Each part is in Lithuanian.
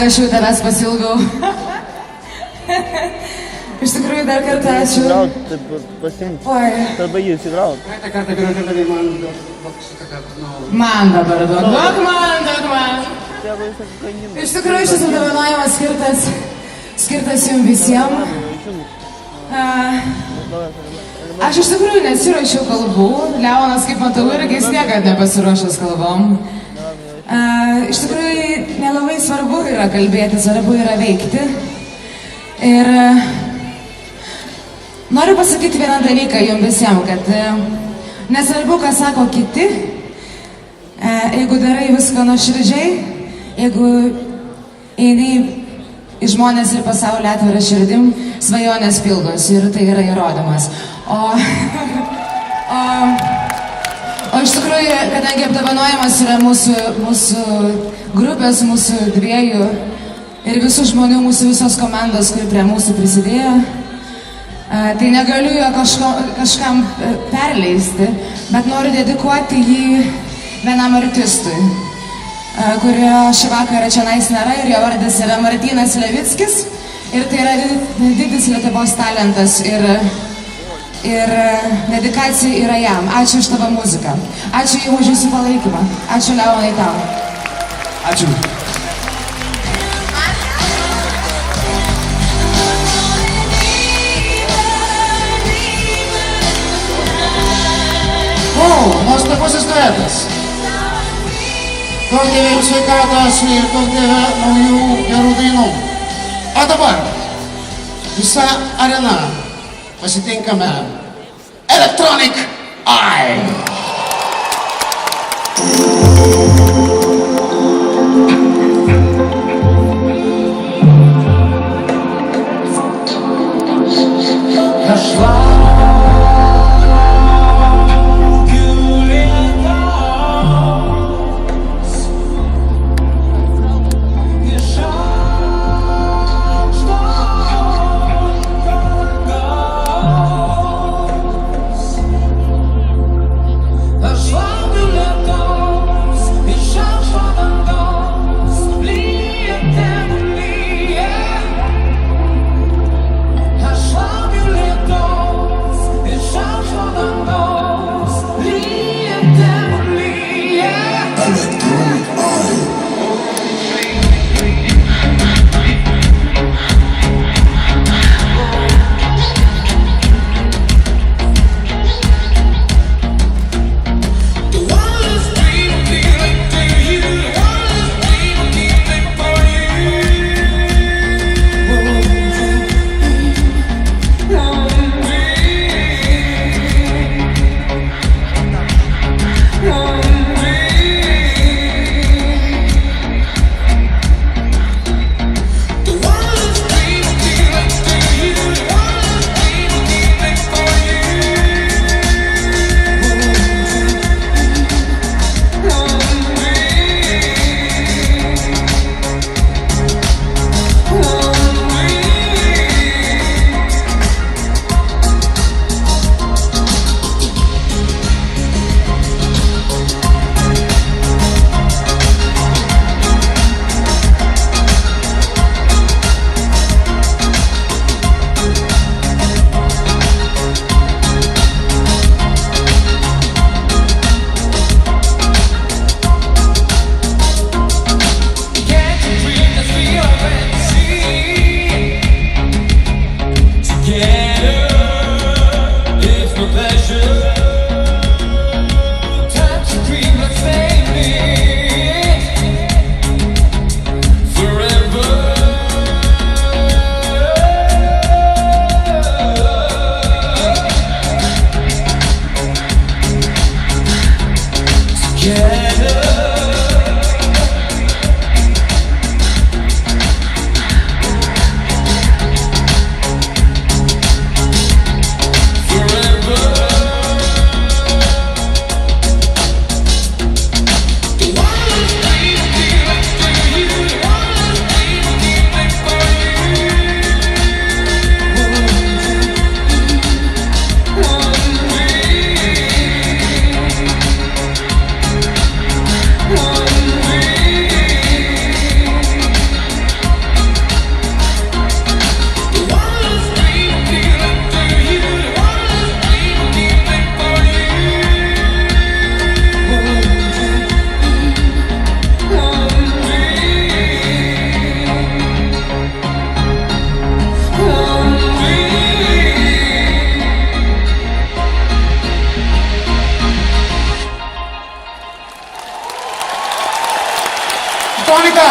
kiek aš jau tavęs pasilgau. Iš tikrųjų, dar kartą ačiū. Taip pasimti. Tada jį įsigraut. Praeitą kartą pirmą kartą man duok šitą kartą. Man dabar duok man. Iš tikrųjų, šis apdovanojimas skirtas jums visiems. Aš iš tikrųjų nesiruošiau kalbų. Leonas, kaip matau, irgi jis niekad nepasiruošęs kalbom. Iš tikrųjų, nelabai svarbu yra kalbėti, svarbu yra veikti. Ir noriu pasakyti vieną dalyką jums visiems, kad nesvarbu, ką sako kiti, jeigu darai viską nuoširdžiai, jeigu eini į žmonės ir pasaulį atvirą širdim, svajonės pildosi ir tai yra įrodymas. O iš tikrųjų, kadangi apdovanojimas yra mūsų grupės, mūsų dviejų ir visų žmonių, mūsų visos komandos, kuri prie mūsų prisidėjo, tai negaliu jo kažkam perleisti, bet noriu dedikuoti jį vienam artistui, kurio šį vakarą čia nėra ir jo vardas yra Martynas Levickis ir tai yra didis Lietuvos talentas ir dedikacija yra jam. Ačiū už tavo muziką. Ačiū jums už jūsų palaikymą. Ačiū Leonai tau. Ačiū. Nuostabusis duetas. Daug dievė jums sveikatos ir daug dievė naujų gerų dainų. O dabar visa arena pasitinkame Electronic Eye.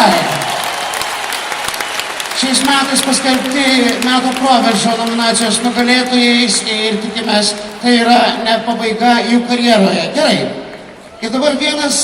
Eye. Šiais metais paskelbti metų proveržio nominacijos nugalėtojais ir tikimės, tai yra ne pabaiga jų karjeroje. Gerai. Ir dabar vienas